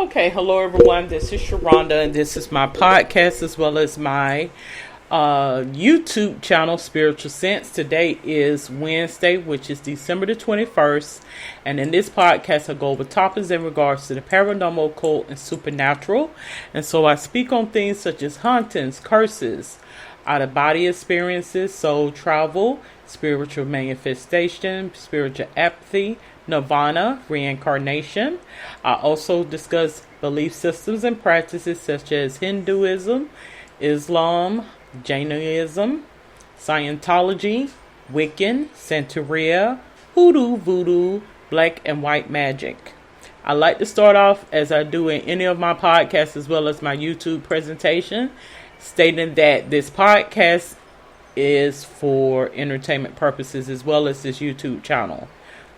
Okay, hello everyone. This is Sharonda, and this is my podcast as well as my YouTube channel, Spiritual Sense. Today is Wednesday, which is December the 21st, and in this podcast, I go over topics in regards to the paranormal, occult, and supernatural. And so I speak on things such as hauntings, curses, out-of-body experiences, soul travel, spiritual manifestation, spiritual apathy, nirvana, reincarnation. I also discuss belief systems and practices such as Hinduism, Islam, Jainism, Scientology, Wiccan, Santeria, Hoodoo, Voodoo, Black and White Magic. I like to start off, as I do in any of my podcasts as well as my YouTube presentation, stating that this podcast is for entertainment purposes as well as this YouTube channel.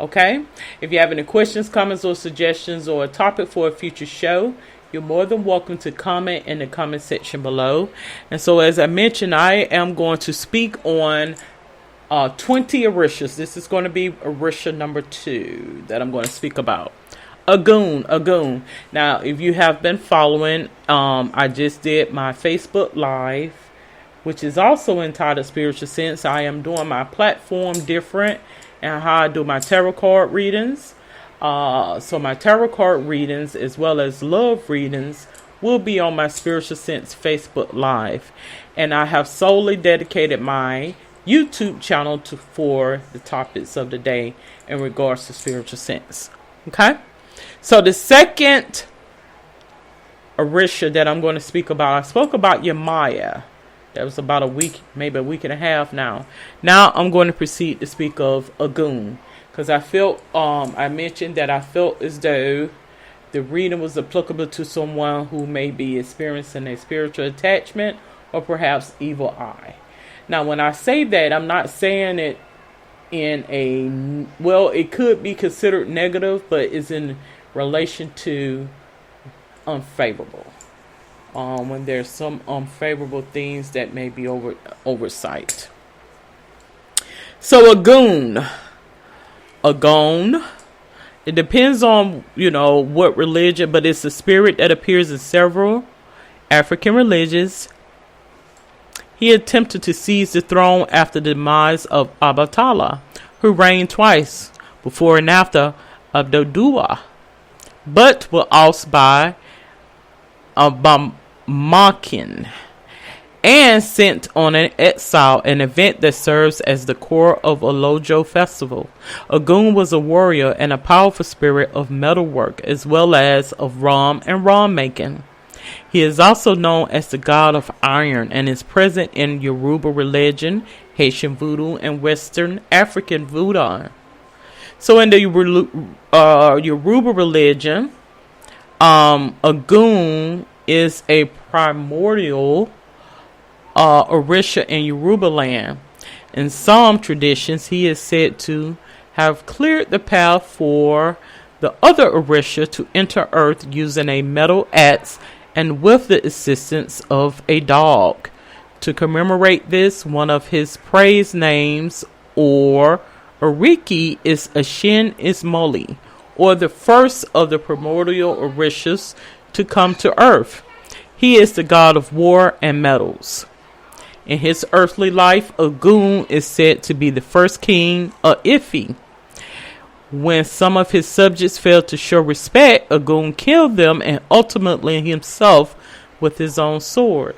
Okay? If you have any questions, comments, or suggestions, or a topic for a future show, you're more than welcome to comment in the comment section below. And so, as I mentioned, I am going to speak on 20 Orishas. This is going to be Orisha number 2 that I'm going to speak about. Ogun. Now, if you have been following, I just did my Facebook Live, which is also entitled Spiritual Sense. I am doing my platform different and how I do my tarot card readings. So my tarot card readings as well as love readings will be on my Spiritual Sense Facebook Live. And I have solely dedicated my YouTube channel for the topics of the day in regards to Spiritual Sense. Okay? So the second Orisha that I'm going to speak about, I spoke about Yemaya. That was about a week, maybe a week and a half now. Now I'm going to proceed to speak of Ogun. Because I felt, I mentioned that I felt as though the reading was applicable to someone who may be experiencing a spiritual attachment or perhaps evil eye. Now when I say that, I'm not saying it in a, well, it could be considered negative, but it's in relation to unfavorable. When there's some unfavorable things that may be oversight. So Ogun, it depends on, what religion, but it's a spirit that appears in several African religions. He attempted to seize the throne after the demise of Abatala, who reigned twice before and after Abdullah, but was ousted by Makin and sent on an exile, an event that serves as the core of a Lojo festival. Ogun was a warrior and a powerful spirit of metalwork as well as of rum and rum making. He is also known as the god of iron and is present in Yoruba religion, Haitian voodoo, and Western African voodoo. So in the Yoruba religion, Ogun is a primordial Orisha in Yoruba land. In some traditions, he is said to have cleared the path for the other Orisha to enter Earth using a metal axe and with the assistance of a dog. To commemorate this, one of his praise names, or Oriki, is Ashin Ismoli, or the first of the primordial Orishas to come to Earth. He is the god of war and metals. In his earthly life, Ogun is said to be the first king of Ife. When some of his subjects failed to show respect, Ogun killed them and ultimately himself with his own sword.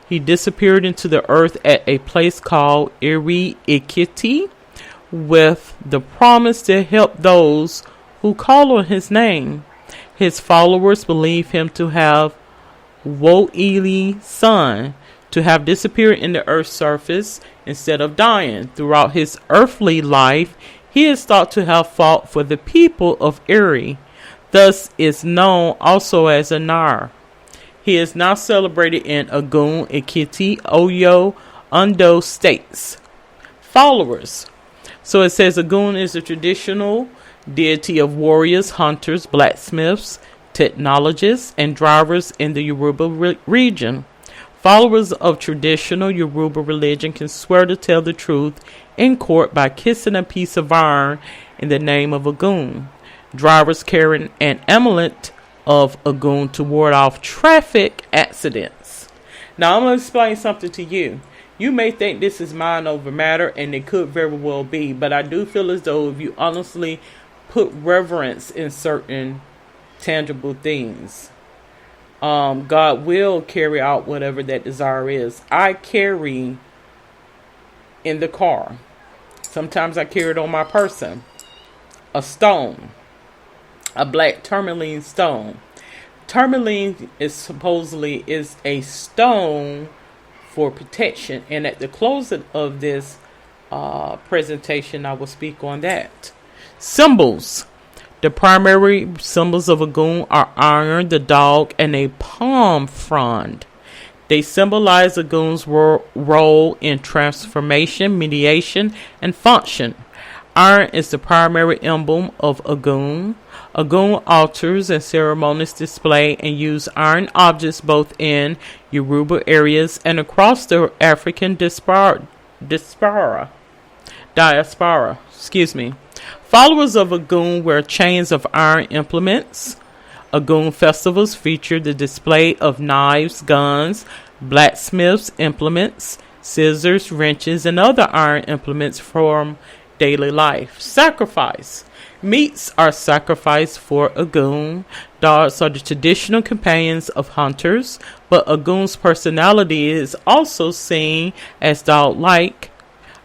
He disappeared into the earth at a place called Iri Ikiti with the promise to help those who call on his name. His followers believe him to have Woeli's son, to have disappeared in the earth's surface instead of dying. Throughout his earthly life, he is thought to have fought for the people of Eri, thus is known also as Anar. He is now celebrated in Ogun, Ekiti, Oyo, Ondo states. Followers. So it says Ogun is a traditional deity of warriors, hunters, blacksmiths, technologists, and drivers in the Yoruba region. Followers of traditional Yoruba religion can swear to tell the truth in court by kissing a piece of iron in the name of Ogun. Drivers carrying an amulet of Ogun to ward off traffic accidents. Now, I'm going to explain something to you. You may think this is mind over matter, and it could very well be, but I do feel as though if you honestly put reverence in certain tangible things, God will carry out whatever that desire is. I carry in the car, sometimes I carry it on my person, a stone, a black tourmaline stone. Tourmaline is supposedly is a stone for protection, and at the close of this presentation, I will speak on that. Symbols. The primary symbols of Ogun are iron, the dog, and a palm frond. They symbolize Ogun's role in transformation, mediation, and function. Iron is the primary emblem of Ogun. Ogun altars and ceremonies display and use iron objects both in Yoruba areas and across the African diaspora. Followers of Ogun wear chains of iron implements. Ogun festivals feature the display of knives, guns, blacksmiths' implements, scissors, wrenches, and other iron implements from daily life. Sacrifice. Meats are sacrificed for Ogun. Dogs are the traditional companions of hunters, but Ogun's personality is also seen as dog-like,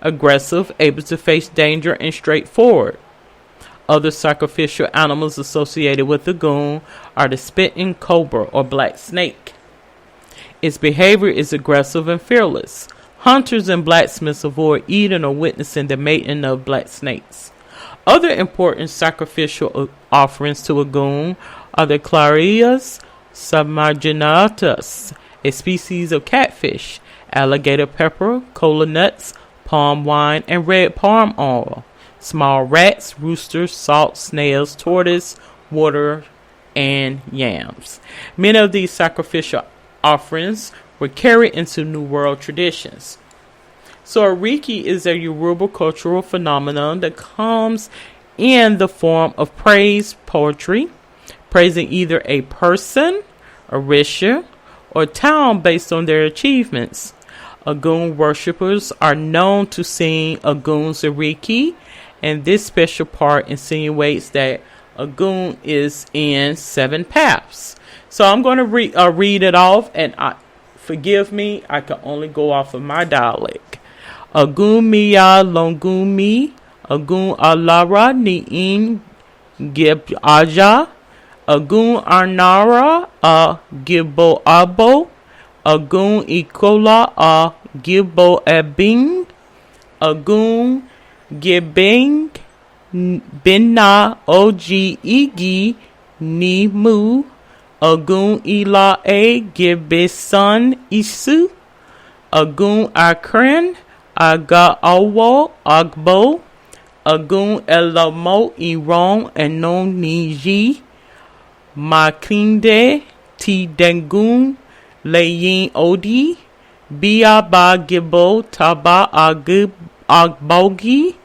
aggressive, able to face danger, and straightforward. Other sacrificial animals associated with Ogun are the spitting cobra or black snake. Its behavior is aggressive and fearless. Hunters and blacksmiths avoid eating or witnessing the mating of black snakes. Other important sacrificial offerings to Ogun are the Clarias submarginatus, a species of catfish, alligator pepper, cola nuts, palm wine, and red palm oil, small rats, roosters, salt, snails, tortoise, water, and yams. Many of these sacrificial offerings were carried into New World traditions. So Ariki is a Yoruba cultural phenomenon that comes in the form of praise poetry, praising either a person, Orisha, or town based on their achievements. Ogun worshippers are known to sing Ogun's Ariki, and this special part insinuates that Ogun is in 7 paths. So I'm going to read it off, and forgive me, I can only go off of my dialect. Ogun miya longumi, Ogun alara ni'in gib aja, Ogun arnara a gibo abo, Ogun ikola a gibo ebing, Ogun gibing binna oji igi ni mu, Ogun ila e gibisan isu, Ogun akren aga awo agbo, Ogun elamo iron enon niji, makinde ti dengun leyin odi, bia ba gibo taba agbogi,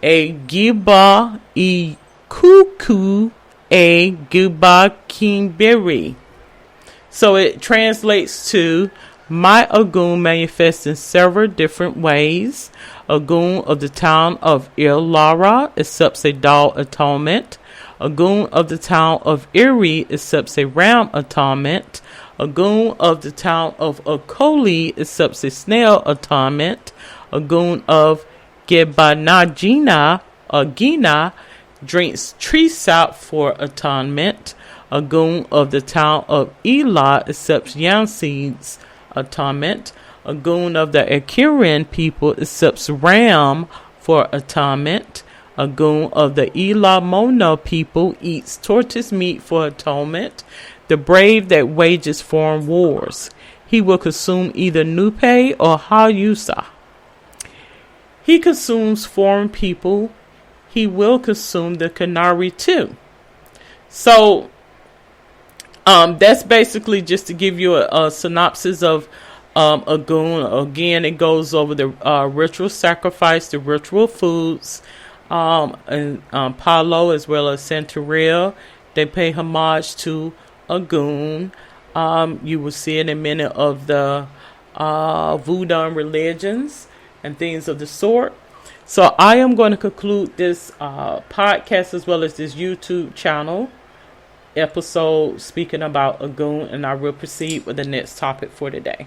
e giba e kuku e giba kimbiri. So it translates to, my Ogun manifests in several different ways. Ogun of the town of Ilara accepts a dog atonement. Ogun of the town of Erie accepts a ram atonement. Ogun of the town of Okoli accepts a snail atonement. Ogun of Gebanajina Agina drinks tree sap for atonement. Ogun of the town of Ela accepts yam seeds atonement. Ogun of the Akiran people accepts ram for atonement. Ogun of the Elamona people eats tortoise meat for atonement. The brave that wages foreign wars. He will consume either Nupe or Hayusa. He consumes foreign people. He will consume the Canary too. So, that's basically just to give you a synopsis of Ogun. Again, it goes over the ritual sacrifice, the ritual foods, and Palo as well as Santeria, They pay homage to Ogun. You will see it in many of the voodoo religions and things of the sort. So I am going to conclude this podcast as well as this YouTube channel episode speaking about Ogun, and I will proceed with the next topic for today.